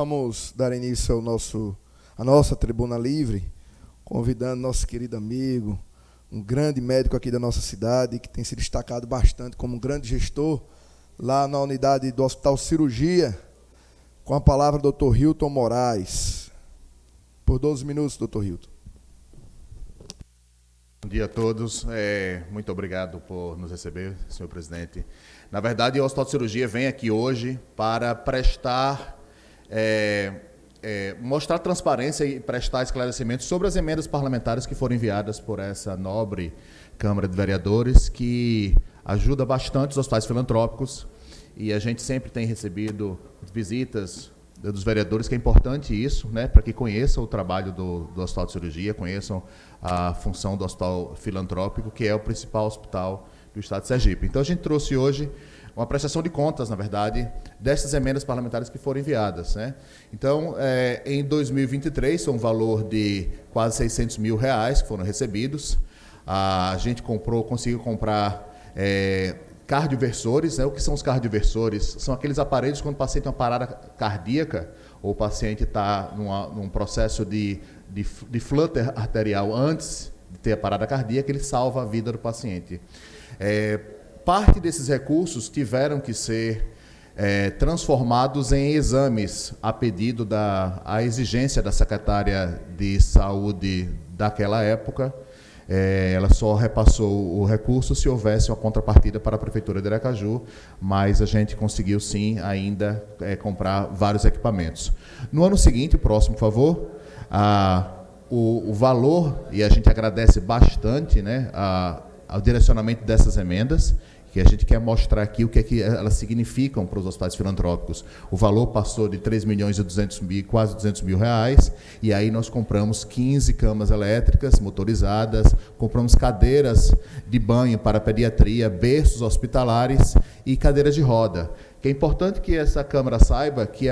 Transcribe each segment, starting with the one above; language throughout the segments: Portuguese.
Vamos dar início à nossa tribuna livre, convidando nosso querido amigo, um grande médico aqui da nossa cidade, que tem se destacado bastante como um grande gestor, lá na unidade do Hospital Cirurgia, com a palavra Dr. Hilton Moraes. Por 12 minutos, Dr. Hilton. Bom dia a todos. Muito obrigado por nos receber, senhor presidente. Na verdade, o Hospital de Cirurgia vem aqui hoje para prestar, mostrar transparência e prestar esclarecimentos sobre as emendas parlamentares que foram enviadas por essa nobre Câmara de Vereadores, que ajuda bastante os hospitais filantrópicos, e a gente sempre tem recebido visitas dos vereadores, que é importante isso, né, para que conheçam o trabalho do Hospital de Cirurgia, conheçam a função do Hospital Filantrópico, que é o principal hospital do Estado de Sergipe. Então, a gente trouxe hoje uma prestação de contas, na verdade, dessas emendas parlamentares que foram enviadas, né? Então, em 2023, foi um valor de quase R$600 mil que foram recebidos. A gente conseguiu comprar cardioversores, né? O que são os cardioversores? São aqueles aparelhos quando o paciente tem uma parada cardíaca, ou o paciente está num processo de flutter arterial antes de ter a parada cardíaca, ele salva a vida do paciente. Parte desses recursos tiveram que ser transformados em exames a pedido a exigência da secretária de saúde daquela época. Ela só repassou o recurso se houvesse uma contrapartida para a Prefeitura de Aracaju, mas a gente conseguiu sim ainda comprar vários equipamentos. No ano seguinte, o próximo, por favor, o valor, e a gente agradece bastante, né, ao direcionamento dessas emendas, que a gente quer mostrar aqui o que é que elas significam para os hospitais filantrópicos. O valor passou de 3.200.000, quase R$200 mil, e aí nós compramos 15 camas elétricas motorizadas, compramos cadeiras de banho para pediatria, berços hospitalares e cadeiras de roda. Que é importante que essa Câmara saiba que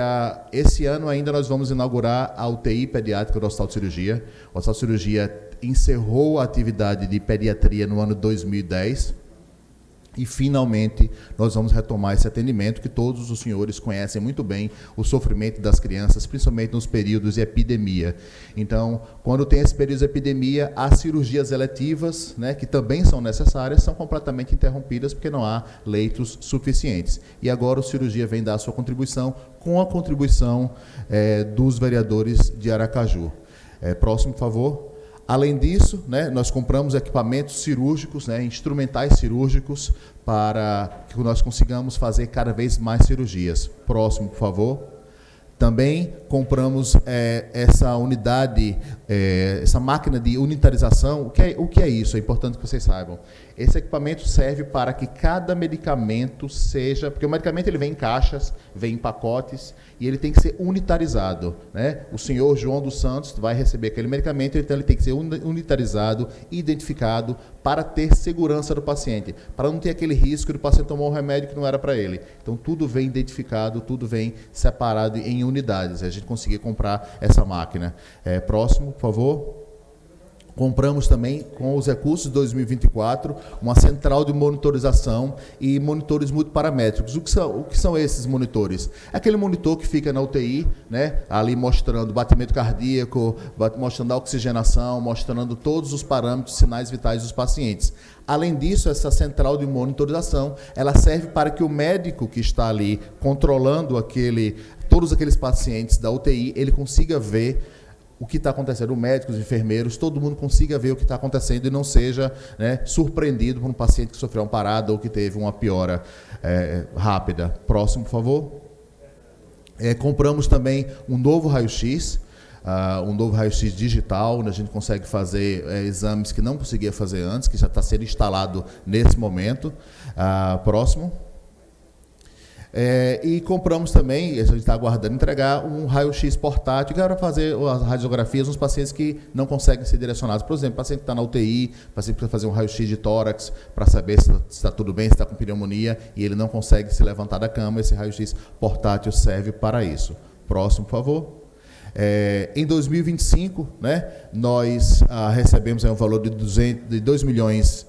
esse ano ainda nós vamos inaugurar a UTI pediátrica do Hospital de Cirurgia. O Hospital de Cirurgia encerrou a atividade de pediatria no ano 2010, e, finalmente, nós vamos retomar esse atendimento, que todos os senhores conhecem muito bem, o sofrimento das crianças, principalmente nos períodos de epidemia. Então, quando tem esse período de epidemia, as cirurgias eletivas, né, que também são necessárias, são completamente interrompidas, porque não há leitos suficientes. E agora o cirurgia vem dar a sua contribuição, com a contribuição dos vereadores de Aracaju. Próximo, por favor. Além disso, né, nós compramos equipamentos cirúrgicos, né, instrumentais cirúrgicos, para que nós consigamos fazer cada vez mais cirurgias. Próximo, por favor. Também compramos essa unidade, essa máquina de unitarização. O que é isso? É importante que vocês saibam. Esse equipamento serve para que cada medicamento seja... Porque o medicamento ele vem em caixas, vem em pacotes, e ele tem que ser unitarizado, né? O senhor João dos Santos vai receber aquele medicamento, então ele tem que ser unitarizado, identificado, para ter segurança do paciente, para não ter aquele risco de o paciente tomar um remédio que não era para ele. Então, tudo vem identificado, tudo vem separado em unidades. A gente conseguir comprar essa máquina. Próximo, por favor. Compramos também, com os recursos de 2024, uma central de monitorização e monitores multiparamétricos. O que são esses monitores? É aquele monitor que fica na UTI, né, ali mostrando batimento cardíaco, mostrando a oxigenação, mostrando todos os parâmetros, sinais vitais dos pacientes. Além disso, essa central de monitorização, ela serve para que o médico que está ali controlando todos aqueles pacientes da UTI, ele consiga ver o que está acontecendo, médicos, enfermeiros, todo mundo consiga ver o que está acontecendo e não seja, né, surpreendido por um paciente que sofreu uma parada ou que teve uma piora rápida. Próximo, por favor. Compramos também um novo raio-x, digital, onde a gente consegue fazer exames que não conseguia fazer antes, que já está sendo instalado nesse momento. Próximo. E compramos também, a gente está aguardando entregar, um raio-x portátil, que era para fazer as radiografias nos pacientes que não conseguem ser direcionados. Por exemplo, paciente que está na UTI, paciente que precisa fazer um raio-x de tórax para saber se está tudo bem, se está com pneumonia, e ele não consegue se levantar da cama, esse raio-x portátil serve para isso. Próximo, por favor. Em 2025, né, nós recebemos um valor de 2,5 milhões,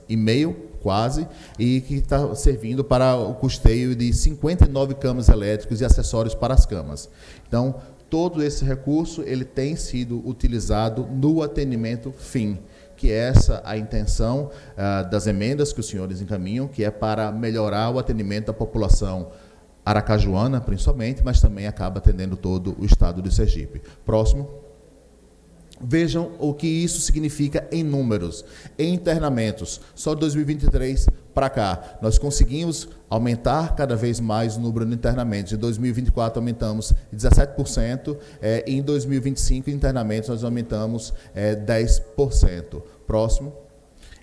quase, e que está servindo para o custeio de 59 camas elétricas e acessórios para as camas. Então, todo esse recurso ele tem sido utilizado no atendimento fim, que é essa a intenção das emendas que os senhores encaminham, que é para melhorar o atendimento da população aracajuana, principalmente, mas também acaba atendendo todo o estado de Sergipe. Próximo. Vejam o que isso significa em números, em internamentos. Só de 2023 para cá, nós conseguimos aumentar cada vez mais o número de internamentos. Em 2024, aumentamos 17%, e em 2025, internamentos, nós aumentamos 10%. Próximo.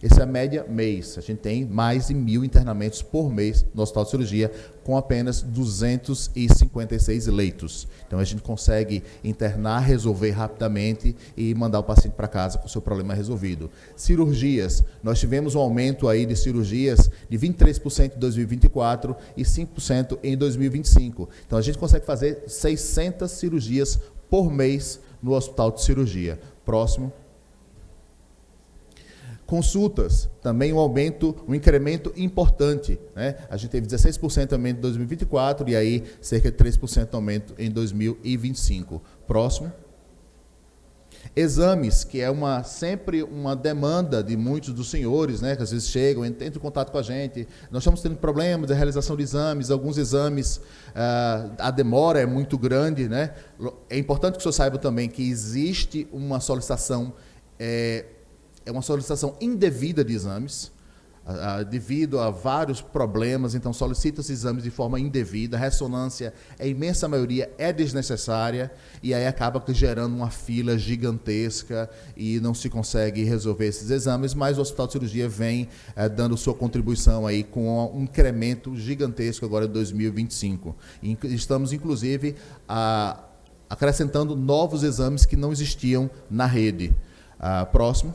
Essa é a média mês. A gente tem mais de 1.000 internamentos por mês no Hospital de Cirurgia, com apenas 256 leitos. Então, a gente consegue internar, resolver rapidamente e mandar o paciente para casa com o seu problema resolvido. Cirurgias. Nós tivemos um aumento aí de cirurgias de 23% em 2024 e 5% em 2025. Então, a gente consegue fazer 600 cirurgias por mês no Hospital de Cirurgia. Próximo. Consultas, também um incremento importante, né? A gente teve 16% aumento em 2024 e aí cerca de 3% aumento em 2025. Próximo. Exames, que é sempre uma demanda de muitos dos senhores, né, que às vezes chegam, entram em contato com a gente. Nós estamos tendo problemas de realização de exames, alguns exames, a demora é muito grande, né? É importante que o senhor saiba também que existe uma solicitação, uma solicitação indevida de exames, devido a vários problemas, então solicita-se exames de forma indevida, a ressonância, a imensa maioria é desnecessária, e aí acaba gerando uma fila gigantesca e não se consegue resolver esses exames, mas o Hospital de Cirurgia vem dando sua contribuição aí com um incremento gigantesco agora em 2025. E estamos, inclusive, acrescentando novos exames que não existiam na rede. Próximo.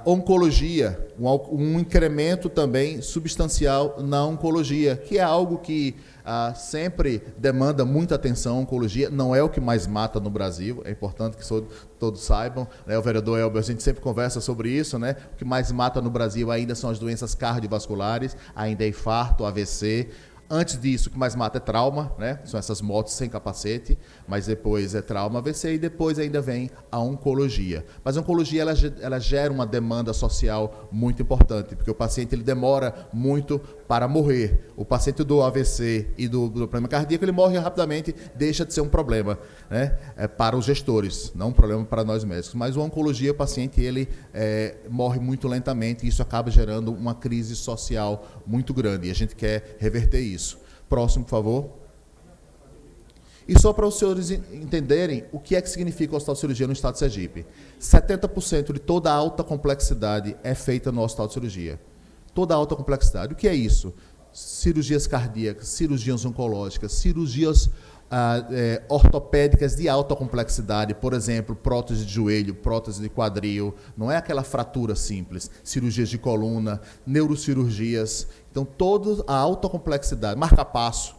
Oncologia, um incremento também substancial na oncologia, que é algo que sempre demanda muita atenção. A oncologia não é o que mais mata no Brasil, é importante que todos saibam, né? O vereador Elber, a gente sempre conversa sobre isso, né? O que mais mata no Brasil ainda são as doenças cardiovasculares, ainda é infarto, AVC. Antes disso, o que mais mata é trauma, né? São essas mortes sem capacete, mas depois é trauma, AVC, e depois ainda vem a oncologia. Mas a oncologia ela gera uma demanda social muito importante, porque o paciente ele demora muito para morrer. O paciente do AVC e do problema cardíaco, ele morre rapidamente, deixa de ser um problema, né? Para os gestores, não um problema para nós médicos. Mas a oncologia, o paciente ele morre muito lentamente, e isso acaba gerando uma crise social muito grande, e a gente quer reverter isso. Próximo, por favor. E só para os senhores entenderem o que é que significa o Hospital de Cirurgia no estado de Sergipe. 70% de toda a alta complexidade é feita no Hospital de Cirurgia. Toda a alta complexidade. O que é isso? Cirurgias cardíacas, cirurgias oncológicas, cirurgias ortopédicas de alta complexidade, por exemplo, prótese de joelho, prótese de quadril, não é aquela fratura simples, cirurgias de coluna, neurocirurgias. Então, toda a alta complexidade, marca-passo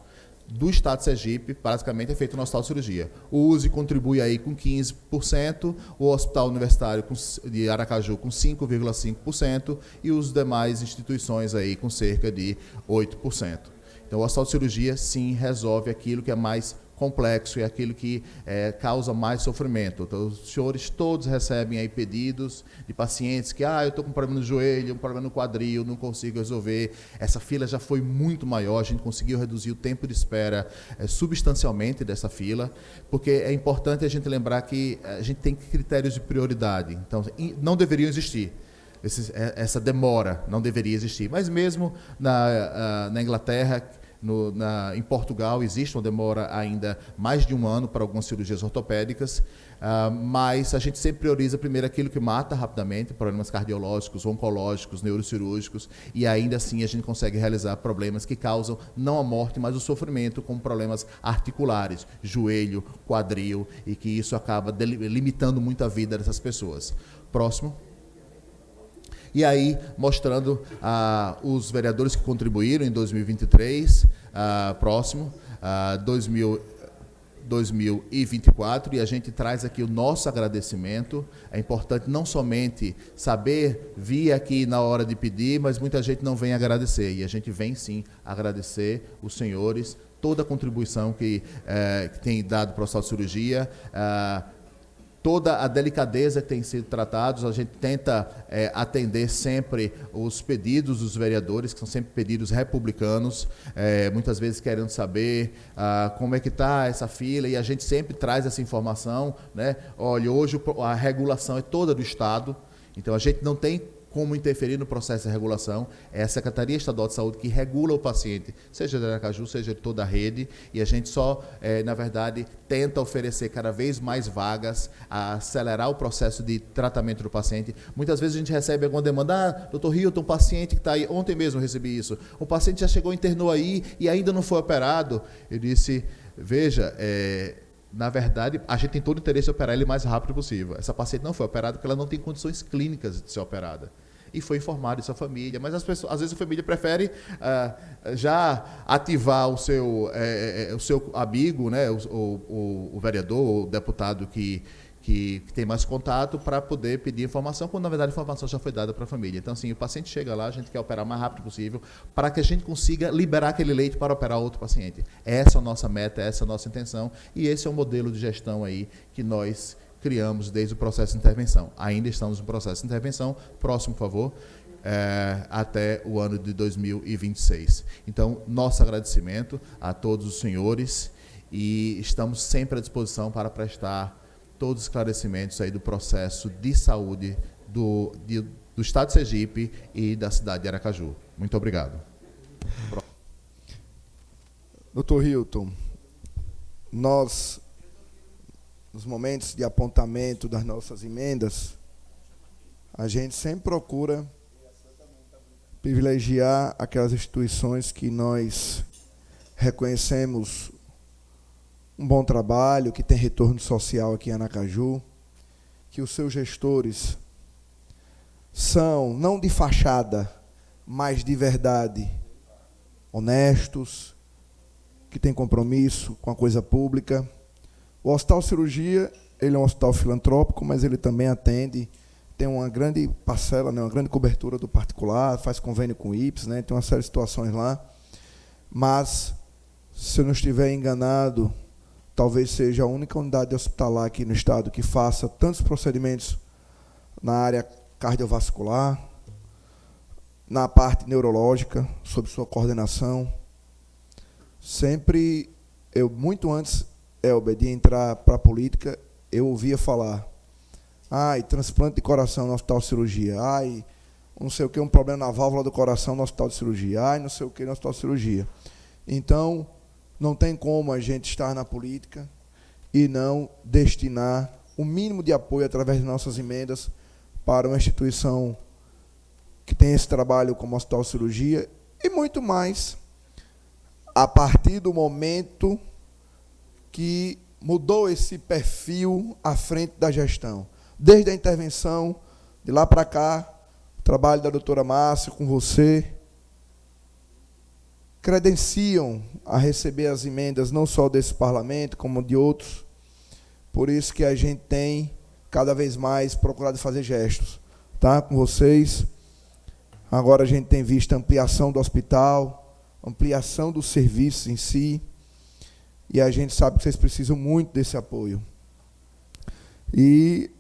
do estado de Sergipe, basicamente é feito no Hospital de Cirurgia. O USE contribui aí com 15%, o Hospital Universitário de Aracaju com 5,5% e os demais instituições aí com cerca de 8%. Então, o Hospital de Cirurgia, sim, resolve aquilo que é mais complexo e aquilo que causa mais sofrimento. Então, os senhores todos recebem aí pedidos de pacientes que, eu estou com um problema no joelho, um problema no quadril, não consigo resolver. Essa fila já foi muito maior, a gente conseguiu reduzir o tempo de espera substancialmente dessa fila, porque é importante a gente lembrar que a gente tem critérios de prioridade, então não deveriam existir. Essa demora não deveria existir, mas mesmo na Inglaterra, em Portugal, existe uma demora ainda mais de um ano para algumas cirurgias ortopédicas, mas a gente sempre prioriza primeiro aquilo que mata rapidamente, problemas cardiológicos, oncológicos, neurocirúrgicos, e ainda assim a gente consegue realizar problemas que causam não a morte, mas o sofrimento, como problemas articulares, joelho, quadril, e que isso acaba limitando muito a vida dessas pessoas. Próximo. E aí, mostrando os vereadores que contribuíram em 2023, próximo, 2024, e a gente traz aqui o nosso agradecimento. É importante não somente saber vir aqui na hora de pedir, mas muita gente não vem agradecer, e a gente vem sim agradecer os senhores, toda a contribuição que tem dado para o Hospital de Cirurgia, toda a delicadeza que tem sido tratados. A gente tenta atender sempre os pedidos dos vereadores, que são sempre pedidos republicanos, muitas vezes querendo saber como é que está essa fila, e a gente sempre traz essa informação, né? Olha, hoje a regulação é toda do Estado, então a gente não tem como interferir no processo de regulação. É a Secretaria Estadual de Saúde que regula o paciente, seja de Aracaju, seja de toda a rede, e a gente só, na verdade, tenta oferecer cada vez mais vagas, a acelerar o processo de tratamento do paciente. Muitas vezes a gente recebe alguma demanda: doutor Hilton, um paciente que está aí, ontem mesmo eu recebi isso, o paciente já chegou, internou aí e ainda não foi operado. Eu disse, veja, na verdade, a gente tem todo o interesse em operar ele o mais rápido possível. Essa paciente não foi operada porque ela não tem condições clínicas de ser operada. E foi informado isso à família, mas às vezes a família prefere já ativar o seu amigo, né, o vereador, o deputado que tem mais contato, para poder pedir informação, quando na verdade a informação já foi dada para a família. Então, assim, o paciente chega lá, a gente quer operar o mais rápido possível, para que a gente consiga liberar aquele leito para operar outro paciente. Essa é a nossa meta, essa é a nossa intenção, e esse é o modelo de gestão aí que nós criamos desde o processo de intervenção. Ainda estamos no processo de intervenção. Próximo, por favor. Até o ano de 2026. Então, nosso agradecimento a todos os senhores, e estamos sempre à disposição para prestar todos os esclarecimentos aí do processo de saúde do Estado de Sergipe e da cidade de Aracaju. Muito obrigado. Doutor Hilton, nós, nos momentos de apontamento das nossas emendas, a gente sempre procura privilegiar aquelas instituições que nós reconhecemos um bom trabalho, que tem retorno social aqui em Aracaju, que os seus gestores são, não de fachada, mas de verdade, honestos, que têm compromisso com a coisa pública. O Hospital Cirurgia, ele é um hospital filantrópico, mas ele também atende, tem uma grande parcela, né, uma grande cobertura do particular, faz convênio com o IPS, né, tem uma série de situações lá. Mas, se eu não estiver enganado, talvez seja a única unidade hospitalar aqui no estado que faça tantos procedimentos na área cardiovascular, na parte neurológica, sob sua coordenação. Sempre, muito antes, Elber, de entrar para a política, eu ouvia falar: transplante de coração no Hospital de Cirurgia, não sei o que, um problema na válvula do coração no Hospital de Cirurgia, não sei o que no Hospital de Cirurgia. Então, não tem como a gente estar na política e não destinar o mínimo de apoio através de nossas emendas para uma instituição que tem esse trabalho como Hospital de Cirurgia, e muito mais a partir do momento que mudou esse perfil à frente da gestão. Desde a intervenção, de lá para cá, o trabalho da doutora Márcia com você, credenciam a receber as emendas não só desse parlamento, como de outros. Por isso que a gente tem, cada vez mais, procurado fazer gestos, tá, com vocês. Agora a gente tem visto a ampliação do hospital, ampliação dos serviços em si, e a gente sabe que vocês precisam muito desse apoio. E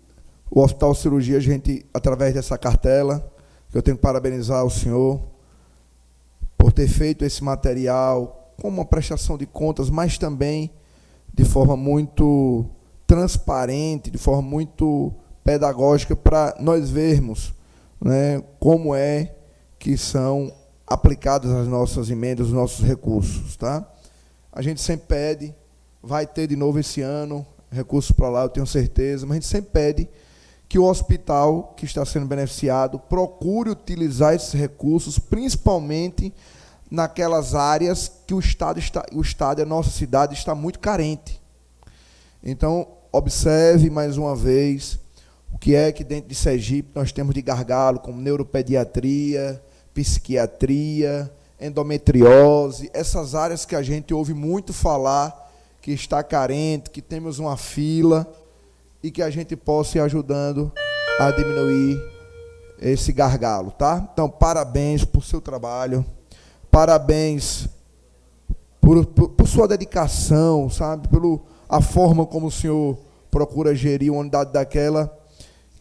o Hospital Cirurgia, a gente, através dessa cartela, eu tenho que parabenizar o senhor por ter feito esse material com uma prestação de contas, mas também de forma muito transparente, de forma muito pedagógica, para nós vermos, né, como é que são aplicadas as nossas emendas, os nossos recursos. Tá? A gente sempre pede, vai ter de novo esse ano, recursos para lá, eu tenho certeza, mas a gente sempre pede que o hospital que está sendo beneficiado procure utilizar esses recursos, principalmente naquelas áreas que o Estado, a nossa cidade, está muito carente. Então, observe mais uma vez o que é que dentro de Sergipe nós temos de gargalo, como neuropediatria, psiquiatria, endometriose, essas áreas que a gente ouve muito falar, que está carente, que temos uma fila e que a gente possa ir ajudando a diminuir esse gargalo, tá? Então, parabéns por seu trabalho, parabéns por sua dedicação, sabe? A forma como o senhor procura gerir uma unidade daquela,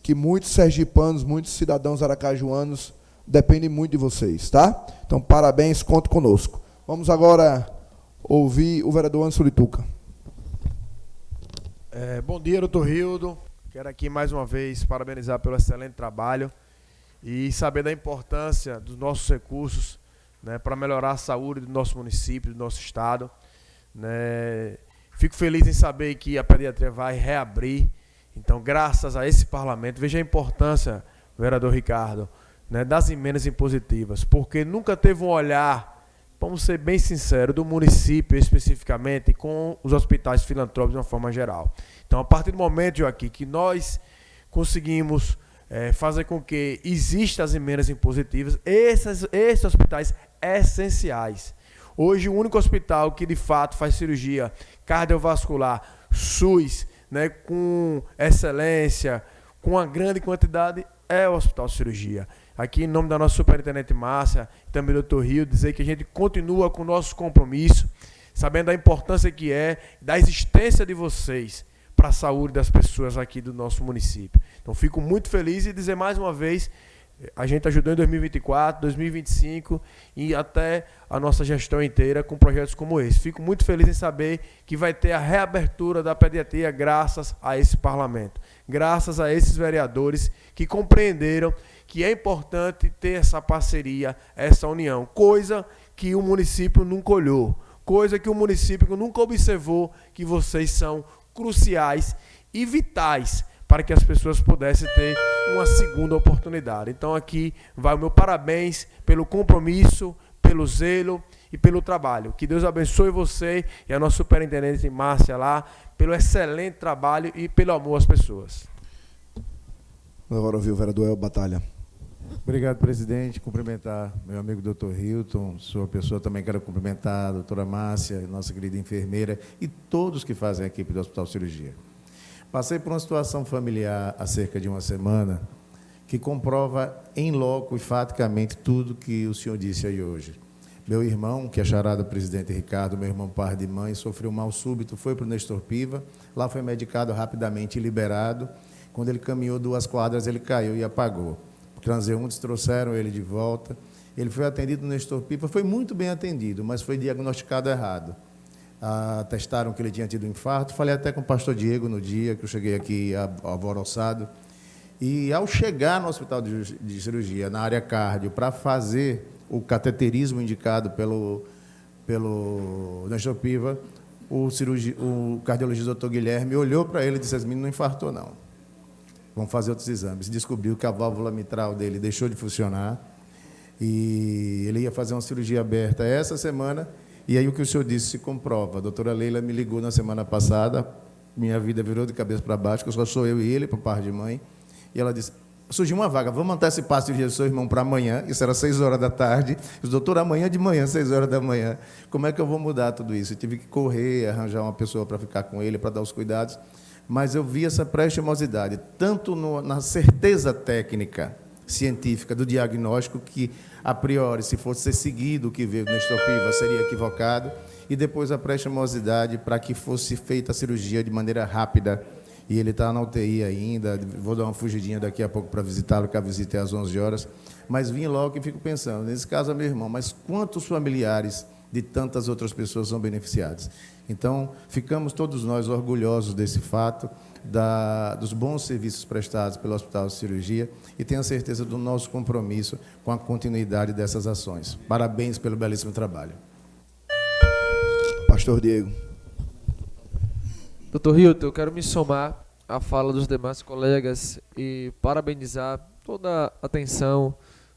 que muitos sergipanos, muitos cidadãos aracajuanos dependem muito de vocês, tá? Então, parabéns, conte conosco. Vamos agora ouvir o vereador Anderson Lituca. Bom dia, doutor Hildo. Quero aqui mais uma vez parabenizar pelo excelente trabalho e saber da importância dos nossos recursos, né, para melhorar a saúde do nosso município, do nosso estado, né. Fico feliz em saber que a pediatria vai reabrir. Então, graças a esse parlamento, veja a importância, vereador Ricardo, né, das emendas impositivas, porque nunca teve um olhar, vamos ser bem sinceros, do município especificamente com os hospitais filantrópicos de uma forma geral. Então, a partir do momento, Joaquim, que nós conseguimos fazer com que existam as emendas impositivas, esses hospitais essenciais. Hoje, o único hospital que de fato faz cirurgia cardiovascular, SUS, né, com excelência, com uma grande quantidade, é o Hospital de Cirurgia. Aqui, em nome da nossa superintendente Márcia, e também do Dr. Rio, dizer que a gente continua com o nosso compromisso, sabendo da importância que é, da existência de vocês para a saúde das pessoas aqui do nosso município. Então, fico muito feliz e dizer mais uma vez, a gente ajudou em 2024, 2025 e até a nossa gestão inteira com projetos como esse. Fico muito feliz em saber que vai ter a reabertura da pediatria graças a esse parlamento, graças a esses vereadores que compreenderam que é importante ter essa parceria, essa união, coisa que o município nunca olhou, coisa que o município nunca observou, que vocês são cruciais e vitais para que as pessoas pudessem ter uma segunda oportunidade. Então aqui vai o meu parabéns pelo compromisso, pelo zelo e pelo trabalho. Que Deus abençoe você e a nossa superintendente Márcia lá, pelo excelente trabalho e pelo amor às pessoas. Agora ouviu o vereador El Batalha. Obrigado, presidente. Cumprimentar meu amigo Dr. Hilton, sua pessoa também quero cumprimentar a doutora Márcia, nossa querida enfermeira e todos que fazem a equipe do Hospital Cirurgia. Passei por uma situação familiar há cerca de uma semana que comprova em loco e faticamente tudo que o senhor disse aí hoje. Meu irmão, que é charado do presidente Ricardo, meu irmão par de mãe, sofreu um mal súbito, foi para o Nestor Piva, lá foi medicado rapidamente e liberado. Quando ele caminhou 2 quadras, ele caiu e apagou. Transeuntes trouxeram ele de volta. Ele foi atendido no Nestor Piva, foi muito bem atendido, mas foi diagnosticado errado. Testaram que ele tinha tido um infarto. Falei até com o pastor Diego no dia que eu cheguei aqui alvoroçado. E, ao chegar no hospital de cirurgia, na área cardio, para fazer o cateterismo indicado pelo Nestor Piva, o cardiologista Dr. Guilherme olhou para ele e disse: esse menino não infartou, não. Vamos fazer outros exames. Descobriu que a válvula mitral dele deixou de funcionar e ele ia fazer uma cirurgia aberta essa semana. E aí o que o senhor disse se comprova. A doutora Leila me ligou na semana passada, minha vida virou de cabeça para baixo, que só sou eu e ele, por par de mãe, e ela disse: surgiu uma vaga, vamos antecipar a cirurgia do seu irmão para amanhã, isso era 6 horas da tarde, os doutor, amanhã de manhã, 6 horas da manhã, como é que eu vou mudar tudo isso? Eu tive que correr, arranjar uma pessoa para ficar com ele, para dar os cuidados, mas eu vi essa pré-extremosidade, tanto na certeza técnica, científica do diagnóstico, que a priori, se fosse ser seguido o que veio do Nestor Piva, seria equivocado, e depois a pré-extremosidade para que fosse feita a cirurgia de maneira rápida, e ele está na UTI ainda, vou dar uma fugidinha daqui a pouco para visitá-lo, que a visita é às 11 horas, mas vim logo e fico pensando, nesse caso é meu irmão, mas quantos familiares de tantas outras pessoas são beneficiados? Então, ficamos todos nós orgulhosos desse fato, dos bons serviços prestados pelo Hospital de Cirurgia e tenho a certeza do nosso compromisso com a continuidade dessas ações. Parabéns pelo belíssimo trabalho. Pastor Diego. Doutor Hilton, eu quero me somar à fala dos demais colegas e parabenizar toda a atenção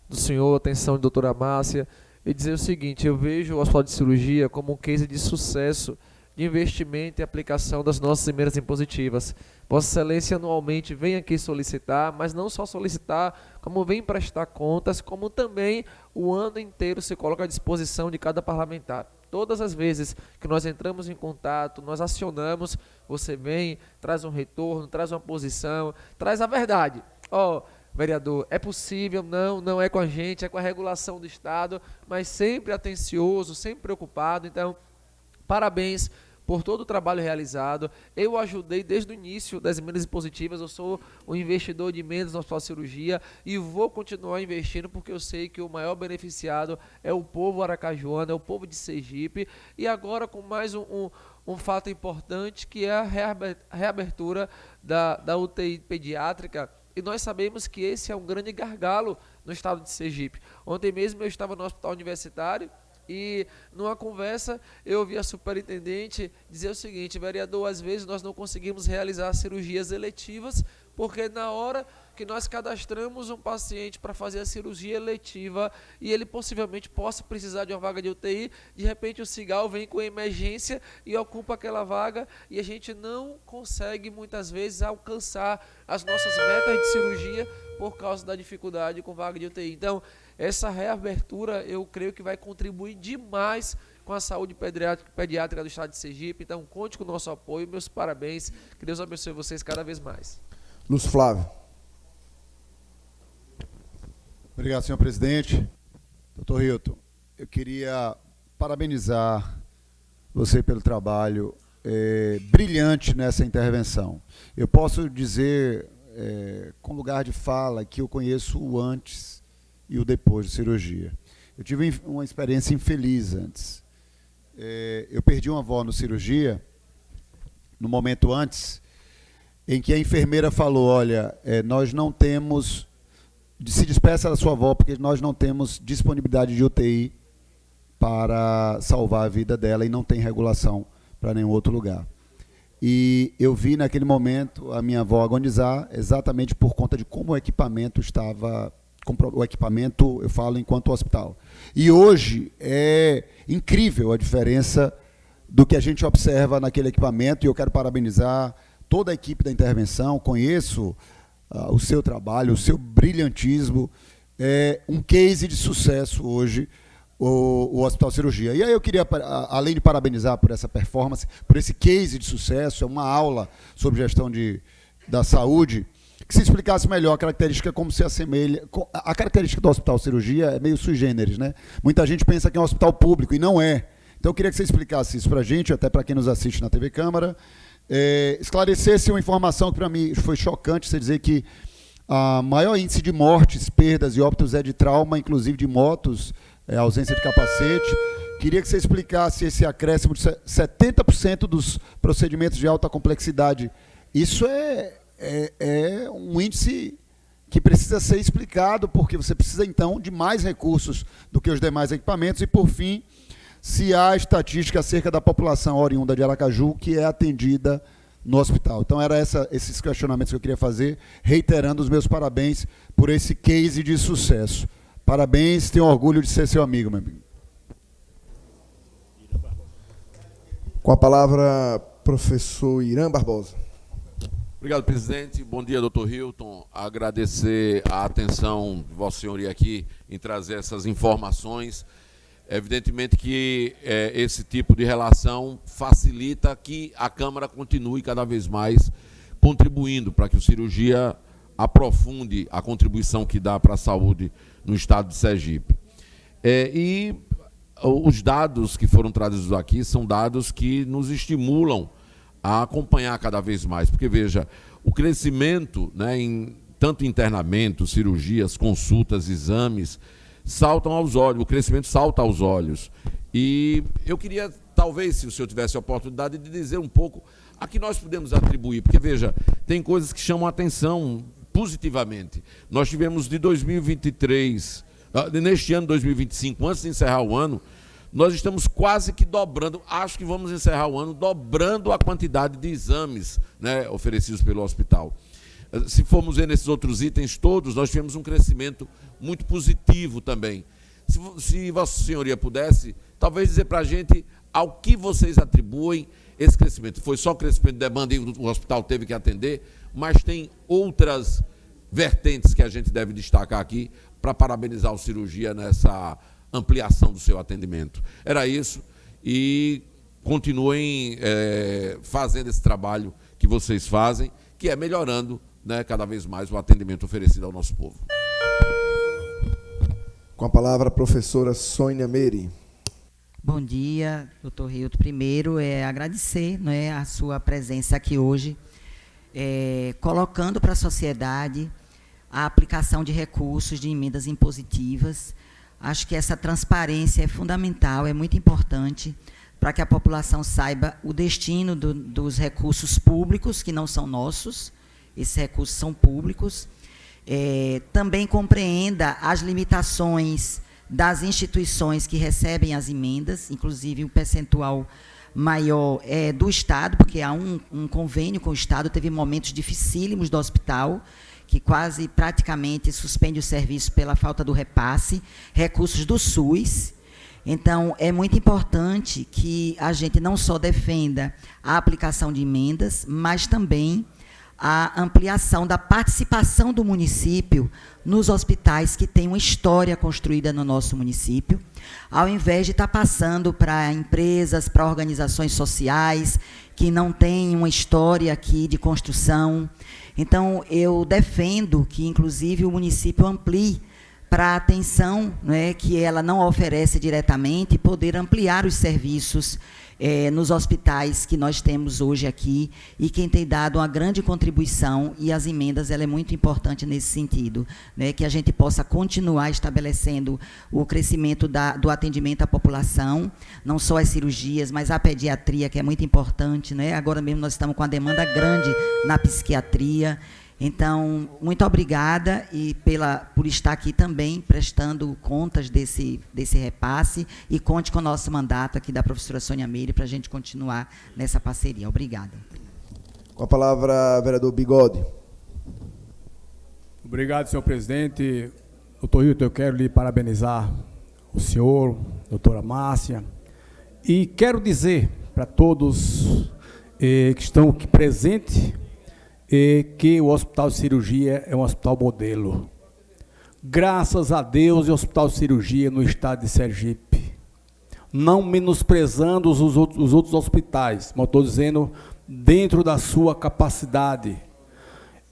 do senhor, a atenção da doutora Márcia, e dizer o seguinte: eu vejo o Hospital de Cirurgia como um case de sucesso de investimento e aplicação das nossas emendas impositivas. Vossa Excelência anualmente vem aqui solicitar, mas não só solicitar, como vem prestar contas, como também o ano inteiro se coloca à disposição de cada parlamentar. Todas as vezes que nós entramos em contato, nós acionamos, você vem, traz um retorno, traz uma posição, traz a verdade. Vereador, é possível, não é com a gente, é com a regulação do Estado, mas sempre atencioso, sempre preocupado. Então, parabéns por todo o trabalho realizado. Eu ajudei desde o início das emendas impositivas, eu sou o investidor de emendas na Hospital Cirurgia e vou continuar investindo porque eu sei que o maior beneficiado é o povo aracajuano, é o povo de Sergipe. E agora com mais um fato importante, que é a reabertura da UTI pediátrica. E nós sabemos que esse é um grande gargalo no estado de Sergipe. Ontem mesmo eu estava no hospital universitário e numa conversa eu ouvi a superintendente dizer o seguinte: vereador, às vezes nós não conseguimos realizar cirurgias eletivas porque na hora que nós cadastramos um paciente para fazer a cirurgia eletiva e ele possivelmente possa precisar de uma vaga de UTI, de repente o Cigal vem com emergência e ocupa aquela vaga e a gente não consegue muitas vezes alcançar as nossas metas de cirurgia por causa da dificuldade com vaga de UTI. Então, essa reabertura eu creio que vai contribuir demais com a saúde pediátrica do estado de Sergipe. Então, conte com o nosso apoio, meus parabéns, que Deus abençoe vocês cada vez mais. Lúcio Flávio. Obrigado, senhor presidente. Doutor Hilton, eu queria parabenizar você pelo trabalho brilhante nessa intervenção. Eu posso dizer, com lugar de fala, que eu conheço o antes e o depois de cirurgia. Eu tive uma experiência infeliz antes. Eu perdi uma avó no cirurgia, no momento antes, em que a enfermeira falou: olha, nós não temos, se despeça da sua avó, porque nós não temos disponibilidade de UTI para salvar a vida dela e não tem regulação para nenhum outro lugar. E eu vi naquele momento a minha avó agonizar exatamente por conta de como o equipamento estava, o equipamento, eu falo enquanto hospital. E hoje é incrível a diferença do que a gente observa naquele equipamento, e eu quero parabenizar toda a equipe da intervenção. Conheço o seu trabalho, o seu brilhantismo, é um case de sucesso hoje, o Hospital Cirurgia. E aí eu queria, além de parabenizar por essa performance, por esse case de sucesso, é uma aula sobre gestão da saúde, que se explicasse melhor a característica, como se assemelha. A característica do Hospital Cirurgia é meio sui generis, né? Muita gente pensa que é um hospital público, e não é. Então eu queria que você explicasse isso para a gente, até para quem nos assiste na TV Câmara, esclarecesse uma informação que para mim foi chocante, você dizer que a maior índice de mortes, perdas e óbitos é de trauma, inclusive de motos, ausência de capacete. Queria que você explicasse esse acréscimo de 70% dos procedimentos de alta complexidade. Isso é um índice que precisa ser explicado, porque você precisa, então, de mais recursos do que os demais equipamentos. E, por fim, se há estatística acerca da população oriunda de Aracaju que é atendida no hospital. Então, eram esses questionamentos que eu queria fazer, reiterando os meus parabéns por esse case de sucesso. Parabéns, tenho orgulho de ser seu amigo, meu amigo. Com a palavra, professor Irã Barbosa. Obrigado, presidente. Bom dia, doutor Hilton. Agradecer a atenção de Vossa Senhoria aqui em trazer essas informações. Evidentemente que esse tipo de relação facilita que a Câmara continue cada vez mais contribuindo para que o cirurgia aprofunde a contribuição que dá para a saúde no estado de Sergipe. E os dados que foram trazidos aqui são dados que nos estimulam a acompanhar cada vez mais, porque, veja, o crescimento, né, tanto internamento, cirurgias, consultas, exames, saltam aos olhos, o crescimento salta aos olhos. E eu queria, talvez, se o senhor tivesse a oportunidade de dizer um pouco a que nós podemos atribuir, porque, veja, tem coisas que chamam a atenção positivamente. Nós tivemos de 2023, neste ano 2025, antes de encerrar o ano, nós estamos quase que dobrando, acho que vamos encerrar o ano dobrando a quantidade de exames, né, oferecidos pelo hospital. Se formos ver nesses outros itens todos, nós tivemos um crescimento muito positivo também. Se Vossa Senhoria pudesse, talvez dizer para a gente ao que vocês atribuem esse crescimento? Foi só o crescimento de demanda e o hospital teve que atender, mas tem outras vertentes que a gente deve destacar aqui para parabenizar o Cirurgia nessa ampliação do seu atendimento. Era isso, e continuem fazendo esse trabalho que vocês fazem, que é melhorando, né, cada vez mais o atendimento oferecido ao nosso povo. Com a palavra a professora Sônia Meire. Bom dia, doutor Hilton. Primeiro, agradecer, né, a sua presença aqui hoje, colocando para a sociedade a aplicação de recursos de emendas impositivas. Acho que essa transparência é fundamental, é muito importante para que a população saiba o destino dos recursos públicos, que não são nossos, esses recursos são públicos. Também compreenda as limitações das instituições que recebem as emendas, inclusive um percentual maior do Estado, porque há um convênio com o Estado, teve momentos dificílimos do hospital, que quase praticamente suspende o serviço pela falta do repasse, recursos do SUS. Então, é muito importante que a gente não só defenda a aplicação de emendas, mas também a ampliação da participação do município nos hospitais que têm uma história construída no nosso município, ao invés de estar passando para empresas, para organizações sociais que não têm uma história aqui de construção. Então, eu defendo que, inclusive, o município amplie para a atenção, né, que ela não oferece diretamente, poder ampliar os serviços nos hospitais que nós temos hoje aqui, e quem tem dado uma grande contribuição, e as emendas, ela é muito importante nesse sentido, né, que a gente possa continuar estabelecendo o crescimento do atendimento à população, não só as cirurgias, mas a pediatria, que é muito importante, né? Agora mesmo nós estamos com uma demanda grande na psiquiatria. Então, muito obrigada por estar aqui também prestando contas desse repasse, e conte com o nosso mandato aqui da professora Sônia Meire para a gente continuar nessa parceria. Obrigada. Com a palavra, vereador Bigode. Obrigado, senhor presidente. Doutor Hilton, eu quero lhe parabenizar, o senhor, doutora Márcia, e quero dizer para todos que estão aqui presentes, que o Hospital de Cirurgia é um hospital modelo. Graças a Deus, o Hospital de Cirurgia no estado de Sergipe, não menosprezando os outros hospitais, mas estou dizendo dentro da sua capacidade.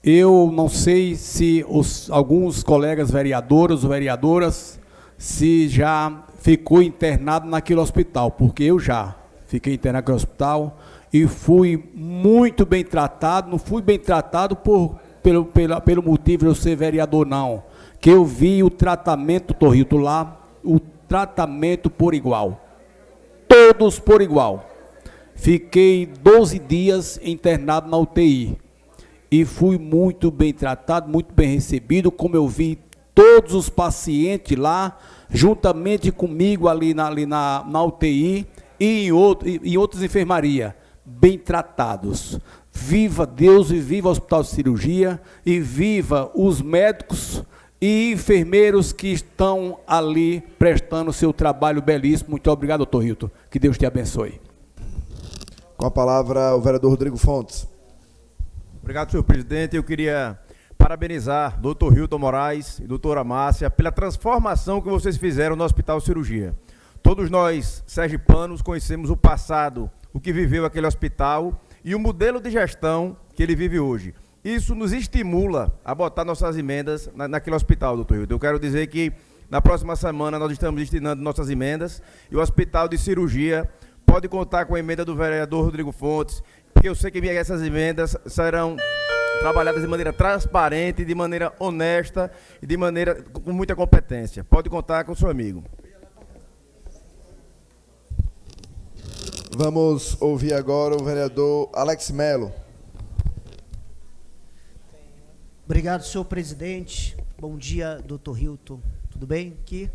Eu não sei se alguns colegas vereadores ou vereadoras se já ficou internado naquele hospital, porque eu já fiquei internado naquele hospital, e fui muito bem tratado. Não fui bem tratado pelo motivo de eu ser vereador, não. Que eu vi o tratamento, doutor Hilton, lá, o tratamento por igual. Todos por igual. Fiquei 12 dias internado na UTI. E fui muito bem tratado, muito bem recebido, como eu vi todos os pacientes lá, juntamente comigo ali na UTI e em outras enfermarias. Bem tratados. Viva Deus e viva o Hospital de Cirurgia, e viva os médicos e enfermeiros que estão ali prestando seu trabalho belíssimo. Muito obrigado, doutor Hilton. Que Deus te abençoe. Com a palavra, o vereador Rodrigo Fontes. Obrigado, senhor presidente. Eu queria parabenizar doutor Hilton Moraes e doutora Márcia pela transformação que vocês fizeram no Hospital de Cirurgia. Todos nós, sergipanos, conhecemos o passado, o que viveu aquele hospital e o modelo de gestão que ele vive hoje. Isso nos estimula a botar nossas emendas naquele hospital, doutor Hilton. Eu quero dizer que na próxima semana nós estamos destinando nossas emendas, e o Hospital de Cirurgia pode contar com a emenda do vereador Rodrigo Fontes, porque eu sei que essas emendas serão trabalhadas de maneira transparente, de maneira honesta e de maneira com muita competência. Pode contar com o seu amigo. Vamos ouvir agora o vereador Alex Melo. Obrigado, senhor presidente. Bom dia, doutor Hilton. Tudo bem aqui?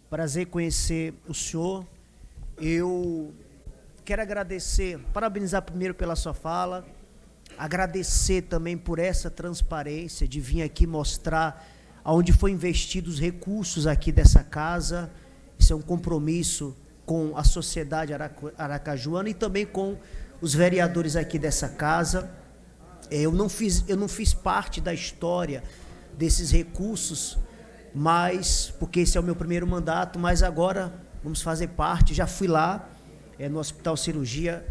Prazer conhecer o senhor. Eu quero agradecer, parabenizar primeiro pela sua fala, agradecer também por essa transparência de vir aqui mostrar aonde foi investido os recursos aqui dessa casa. Isso é um compromisso com a sociedade aracajuana e também com os vereadores aqui dessa casa. Eu não fiz parte da história desses recursos, mas porque esse é o meu primeiro mandato, mas agora vamos fazer parte. Já fui lá no Hospital Cirurgia,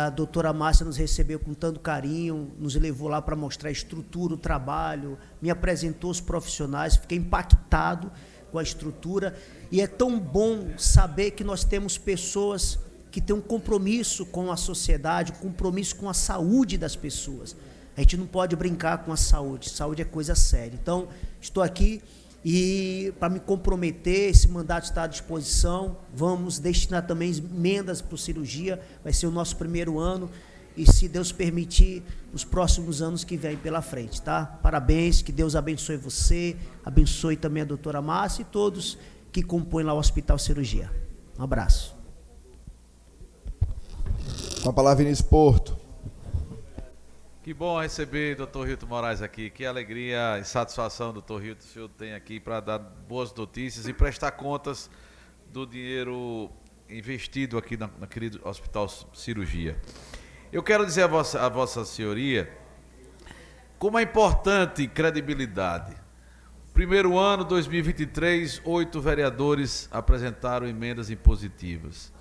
a doutora Márcia nos recebeu com tanto carinho, nos levou lá para mostrar a estrutura, o trabalho, me apresentou os profissionais, fiquei impactado com a estrutura, e é tão bom saber que nós temos pessoas que têm um compromisso com a sociedade, um compromisso com a saúde das pessoas. A gente não pode brincar com a saúde é coisa séria. Então, estou aqui e para me comprometer, esse mandato está à disposição. Vamos destinar também emendas para cirurgia, vai ser o nosso primeiro ano, e se Deus permitir, os próximos anos que vêm pela frente, tá? Parabéns, que Deus abençoe você, abençoe também a doutora Márcia e todos que compõem lá o Hospital Cirurgia. Um abraço. Com a palavra, Vinícius Porto. Que bom receber o Dr. Hilton Moraes aqui. Que alegria e satisfação, Dr. Hilton, o senhor tem aqui para dar boas notícias e prestar contas do dinheiro investido aqui na querido Hospital Cirurgia. Eu quero dizer a vossa senhoria como é importante credibilidade. Primeiro ano, 2023, 8 vereadores apresentaram emendas impositivas.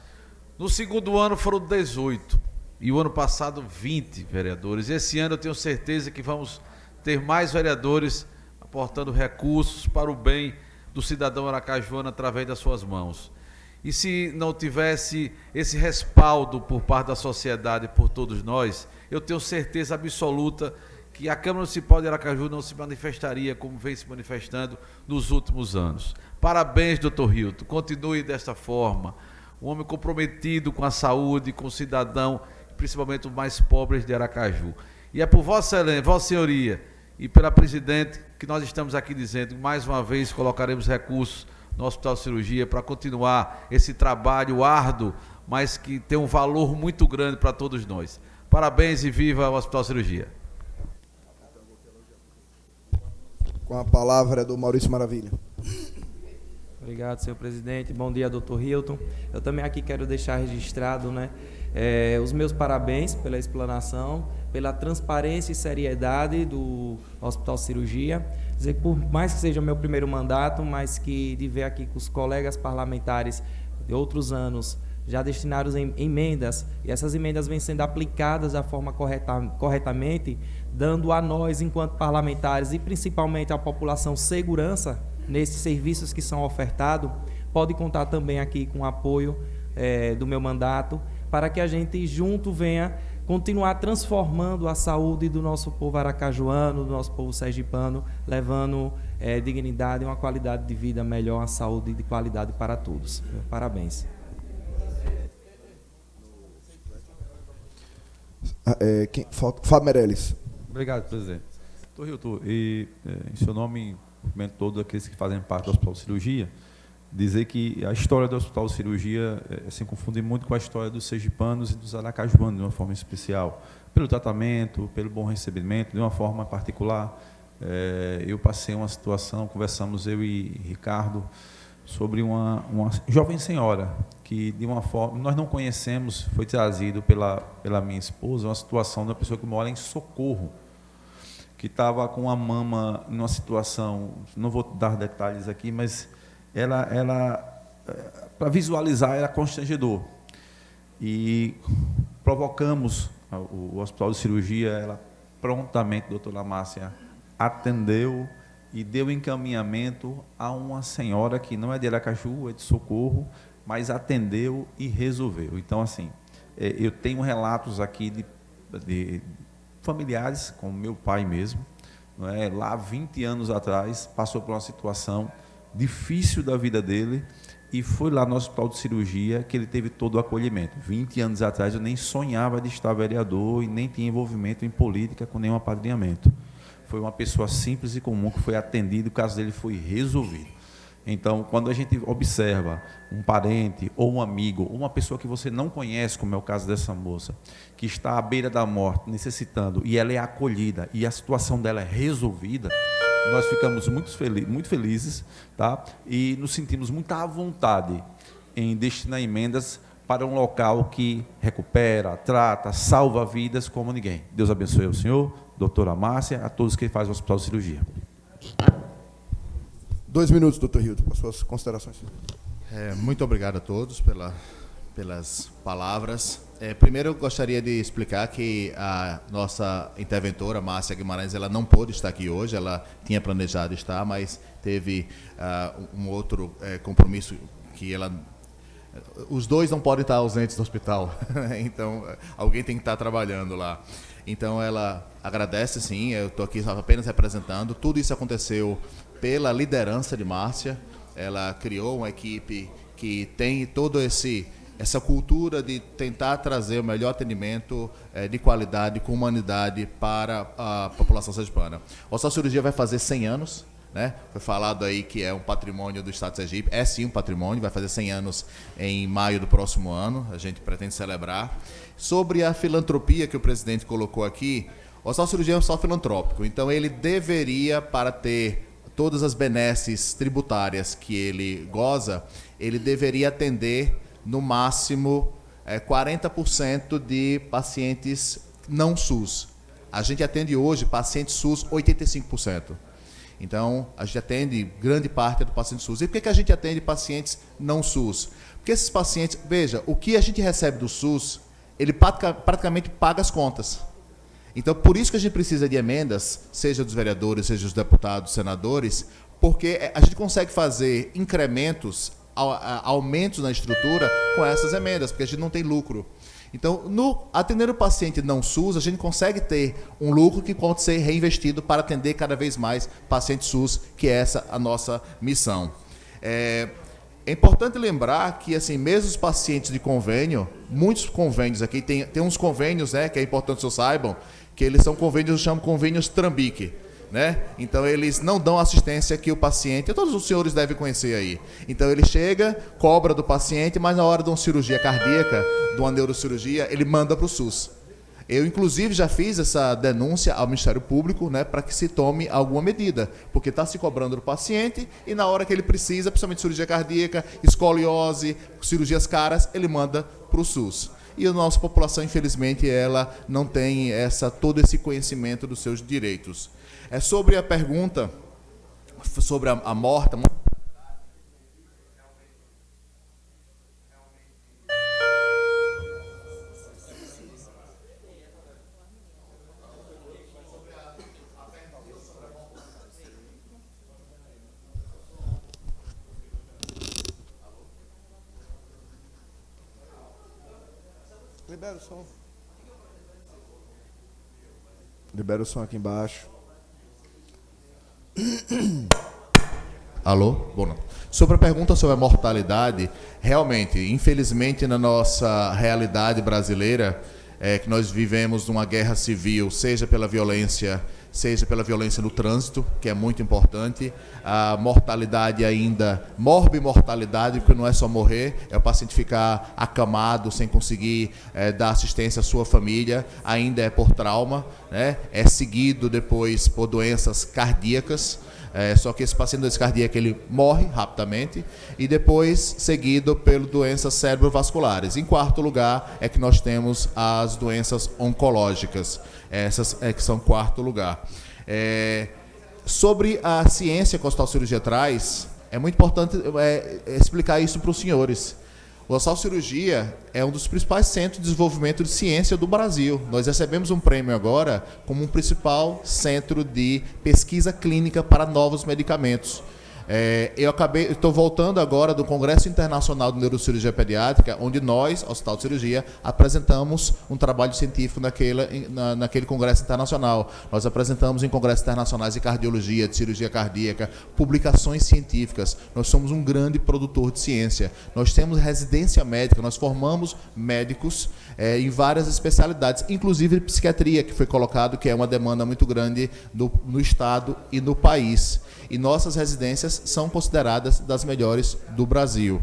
No segundo ano foram 18. E o ano passado 20 vereadores. Esse ano eu tenho certeza que vamos ter mais vereadores aportando recursos para o bem do cidadão aracajuano através das suas mãos. E se não tivesse esse respaldo por parte da sociedade, por todos nós, eu tenho certeza absoluta que a Câmara Municipal de Aracaju não se manifestaria como vem se manifestando nos últimos anos. Parabéns, doutor Hilton, continue desta forma. Um homem comprometido com a saúde, com o cidadão, principalmente os mais pobres de Aracaju. E é por Vossa Senhoria e pela Presidente que nós estamos aqui dizendo, mais uma vez colocaremos recursos no Hospital Cirurgia para continuar esse trabalho árduo, mas que tem um valor muito grande para todos nós. Parabéns e viva o Hospital Cirurgia. Com a palavra do Maurício Maravilha. Obrigado, senhor presidente. Bom dia, doutor Hilton. Eu também aqui quero deixar registrado, os meus parabéns pela explanação, pela transparência e seriedade do Hospital Cirurgia. Dizer que por mais que seja o meu primeiro mandato, mas que de ver aqui que os colegas parlamentares de outros anos já destinaram emendas, e essas emendas vêm sendo aplicadas da forma corretamente, dando a nós, enquanto parlamentares, e principalmente à população, segurança nesses serviços que são ofertados. Pode contar também aqui com o apoio do meu mandato, para que a gente junto venha continuar transformando a saúde do nosso povo aracajuano, do nosso povo sergipano, levando dignidade e uma qualidade de vida melhor, a saúde de qualidade para todos. Parabéns. Fábio Meirelles. Obrigado, presidente. Doutor Hilton, em seu nome, cumprimento todos aqueles que fazem parte do Hospital Cirurgia, dizer que a história do Hospital Cirurgia se confunde muito com a história dos sergipanos e dos aracajuanos, de uma forma especial, pelo tratamento, pelo bom recebimento, de uma forma particular. Eu passei uma situação, conversamos eu e Ricardo, sobre uma jovem senhora, que de uma forma, nós não conhecemos, foi trazido pela minha esposa, uma situação de uma pessoa que mora em Socorro, que estava com a mama numa situação, não vou dar detalhes aqui, mas ela para visualizar, era constrangedor. E provocamos o Hospital de Cirurgia, ela prontamente, a doutora Márcia, atendeu e deu encaminhamento a uma senhora que não é de Aracaju, é de Socorro, mas atendeu e resolveu. Então, assim, eu tenho relatos aqui de familiares, como meu pai mesmo, não é? Lá 20 anos atrás, passou por uma situação difícil da vida dele e foi lá no Hospital de Cirurgia que ele teve todo o acolhimento. 20 anos atrás eu nem sonhava de estar vereador e nem tinha envolvimento em política com nenhum apadrinhamento. Foi uma pessoa simples e comum que foi atendida, o caso dele foi resolvido. Então, quando a gente observa um parente ou um amigo, ou uma pessoa que você não conhece, como é o caso dessa moça, que está à beira da morte, necessitando, e ela é acolhida, e a situação dela é resolvida, nós ficamos muito felizes, tá? E nos sentimos muito à vontade em destinar emendas para um local que recupera, trata, salva vidas como ninguém. Deus abençoe ao senhor, doutora Márcia, a todos que fazem o Hospital de Cirurgia. 2 minutos, doutor Hilton, para suas considerações. Muito obrigado a todos pelas palavras. Primeiro, eu gostaria de explicar que a nossa interventora, Márcia Guimarães, ela não pôde estar aqui hoje, ela tinha planejado estar, mas teve um outro compromisso que ela... Os dois não podem estar ausentes do hospital, então alguém tem que estar trabalhando lá. Então ela agradece, sim, eu estou aqui apenas representando. Tudo isso aconteceu pela liderança de Márcia. Ela criou uma equipe que tem toda essa cultura de tentar trazer o melhor atendimento de qualidade, com humanidade para a população sergipana. O Hospital de Cirurgia vai fazer 100 anos. Né? Foi falado aí que é um patrimônio do Estado de Sergipe. É sim um patrimônio, vai fazer 100 anos em maio do próximo ano. A gente pretende celebrar. Sobre a filantropia que o presidente colocou aqui, o Hospital de Cirurgia é um hospital filantrópico. Então ele deveria, para ter todas as benesses tributárias que ele goza, ele deveria atender no máximo 40% de pacientes não SUS. A gente atende hoje pacientes SUS 85%. Então, a gente atende grande parte do paciente SUS. E por que a gente atende pacientes não SUS? Porque esses pacientes, veja, o que a gente recebe do SUS, ele praticamente paga as contas. Então, por isso que a gente precisa de emendas, seja dos vereadores, seja dos deputados, senadores, porque a gente consegue fazer incrementos, aumentos na estrutura com essas emendas, porque a gente não tem lucro. Então, atendendo o paciente não SUS, a gente consegue ter um lucro que pode ser reinvestido para atender cada vez mais pacientes SUS, que é essa a nossa missão. É importante lembrar que, assim, mesmo os pacientes de convênio, muitos convênios aqui, tem uns convênios, né, que é importante que vocês saibam, que eles são convênios, eu chamo convênios Trambique. Né? Então eles não dão assistência que o paciente, todos os senhores devem conhecer aí. Então ele chega, cobra do paciente, mas na hora de uma cirurgia cardíaca, de uma neurocirurgia, ele manda para o SUS. Eu, inclusive, já fiz essa denúncia ao Ministério Público, né, para que se tome alguma medida, porque está se cobrando do paciente e na hora que ele precisa, principalmente cirurgia cardíaca, escoliose, cirurgias caras, ele manda para o SUS. E a nossa população, infelizmente, ela não tem todo esse conhecimento dos seus direitos. Sobre a pergunta sobre a morte. Libera o som. Libera o som aqui embaixo. Alô? Bom, não. Sobre a pergunta sobre a mortalidade, realmente, infelizmente, na nossa realidade brasileira, que nós vivemos numa guerra civil, seja pela violência no trânsito, que é muito importante, a mortalidade ainda, morbimortalidade, porque não é só morrer, é o paciente ficar acamado, sem conseguir dar assistência à sua família, ainda é por trauma, né? É seguido depois por doenças cardíacas, só que esse paciente doença cardíaca ele morre rapidamente e depois seguido por doenças cerebrovasculares. Em quarto lugar é que nós temos as doenças oncológicas, essas que são quarto lugar. Sobre a ciência que o Hospital de Cirurgia traz, é muito importante explicar isso para os senhores. O Hospital de Cirurgia é um dos principais centros de desenvolvimento de ciência do Brasil. Nós recebemos um prêmio agora como um principal centro de pesquisa clínica para novos medicamentos. Estou voltando agora do Congresso Internacional de Neurocirurgia Pediátrica, onde nós, Hospital de Cirurgia, apresentamos um trabalho científico naquele Congresso Internacional. Nós apresentamos em congressos internacionais de cardiologia, de cirurgia cardíaca, publicações científicas. Nós somos um grande produtor de ciência. Nós temos residência médica, nós formamos médicos em várias especialidades, inclusive psiquiatria, que foi colocado, que é uma demanda muito grande no Estado e no país. E nossas residências são consideradas das melhores do Brasil.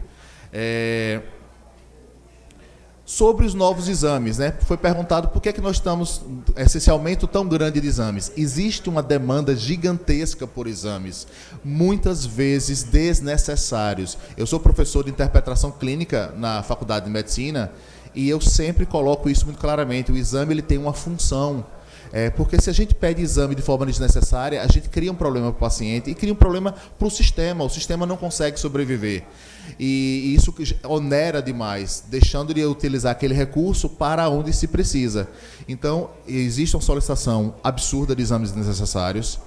Sobre os novos exames, né? Foi perguntado por que é que nós estamos esse aumento tão grande de exames. Existe uma demanda gigantesca por exames, muitas vezes desnecessários. Eu sou professor de interpretação clínica na Faculdade de Medicina e eu sempre coloco isso muito claramente. O exame ele tem uma função. Porque se a gente pede exame de forma desnecessária, a gente cria um problema para o paciente e cria um problema para o sistema não consegue sobreviver. E isso onera demais, deixando de utilizar aquele recurso para onde se precisa. Então, existe uma solicitação absurda de exames desnecessários,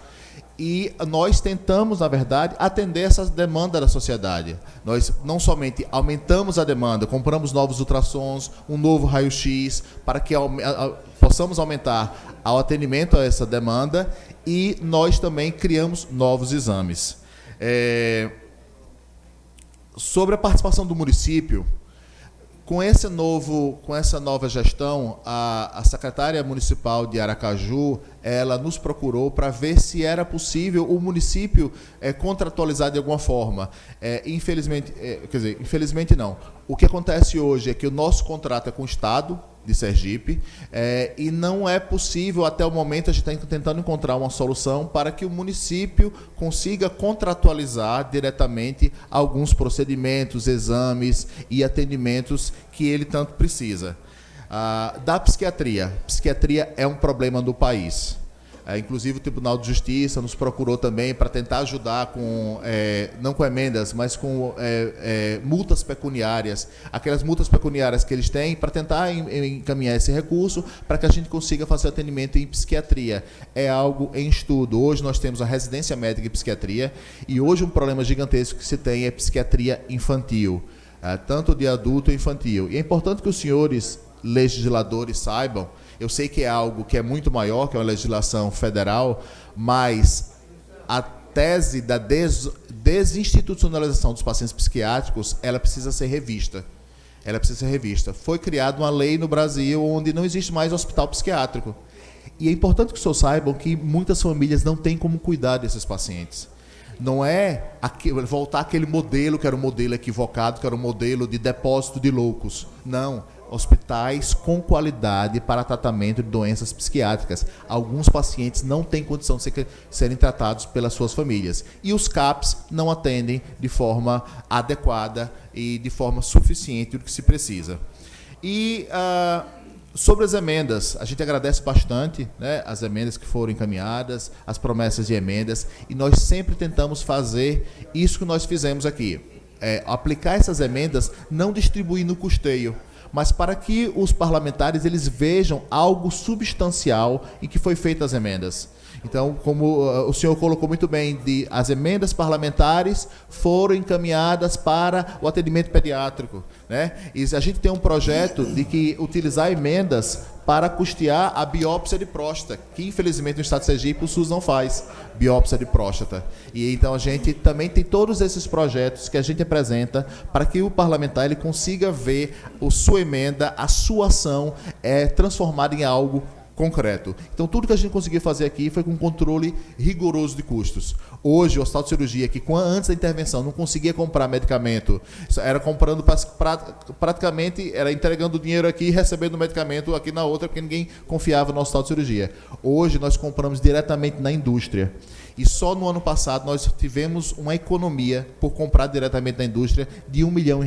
e nós tentamos, na verdade, atender essa demanda da sociedade. Nós não somente aumentamos a demanda, compramos novos ultrassons, um novo raio-x, para que possamos aumentar o atendimento a essa demanda, e nós também criamos novos exames. Sobre a participação do município, com essa nova gestão, a secretária municipal de Aracaju, ela nos procurou para ver se era possível o município contratualizar de alguma forma. Infelizmente não. O que acontece hoje é que o nosso contrato é com o Estado de Sergipe, e não é possível, até o momento, a gente está tentando encontrar uma solução para que o município consiga contratualizar diretamente alguns procedimentos, exames e atendimentos que ele tanto precisa. Da psiquiatria. Psiquiatria é um problema do país. Inclusive o Tribunal de Justiça nos procurou também para tentar ajudar com, não com emendas, mas com multas pecuniárias, aquelas multas pecuniárias que eles têm, para tentar encaminhar esse recurso para que a gente consiga fazer atendimento em psiquiatria. É algo em estudo. Hoje nós temos a residência médica em psiquiatria, e hoje um problema gigantesco que se tem é psiquiatria infantil, tanto de adulto e infantil. E é importante que os senhores legisladores saibam. Eu sei que é algo que é muito maior, que é uma legislação federal, mas a tese da desinstitucionalização dos pacientes psiquiátricos, ela precisa ser revista. Ela precisa ser revista. Foi criada uma lei no Brasil onde não existe mais hospital psiquiátrico. E é importante que os senhores saibam que muitas famílias não têm como cuidar desses pacientes. Não é voltar àquele modelo que era um modelo equivocado, que era um modelo de depósito de loucos. Não. Hospitais com qualidade para tratamento de doenças psiquiátricas. Alguns pacientes não têm condição de serem tratados pelas suas famílias. E os CAPs não atendem de forma adequada e de forma suficiente o que se precisa. E sobre as emendas, a gente agradece bastante, né, as emendas que foram encaminhadas, as promessas de emendas, e nós sempre tentamos fazer isso que nós fizemos aqui. Aplicar essas emendas, não distribuir no custeio, mas para que os parlamentares eles vejam algo substancial em que foi feitas as emendas. Então, como o senhor colocou muito bem, as emendas parlamentares foram encaminhadas para o atendimento pediátrico, né? E a gente tem um projeto de utilizar emendas para custear a biópsia de próstata, que infelizmente no estado de Sergipe o SUS não faz biópsia de próstata. E então a gente também tem todos esses projetos que a gente apresenta para que o parlamentar ele consiga ver a sua emenda, a sua ação transformada em algo concreto. Então, tudo que a gente conseguiu fazer aqui foi com um controle rigoroso de custos. Hoje, o Hospital de Cirurgia, que antes da intervenção não conseguia comprar medicamento, era comprando praticamente, era entregando o dinheiro aqui e recebendo o medicamento aqui na outra, porque ninguém confiava no Hospital de Cirurgia. Hoje, nós compramos diretamente na indústria. E só no ano passado nós tivemos uma economia por comprar diretamente na indústria de R$1 milhão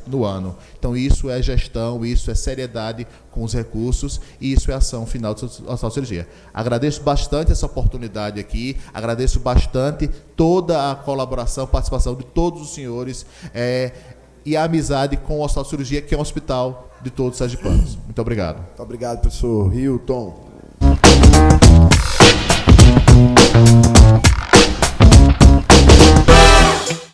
no ano. Então isso é gestão, isso é seriedade com os recursos e isso é ação final do Hospital de Cirurgia. Agradeço bastante essa oportunidade aqui, agradeço bastante toda a colaboração, participação de todos os senhores e a amizade com o Hospital de Cirurgia, que é um hospital de todos os sergipanos. Muito obrigado. Muito obrigado, professor Hilton.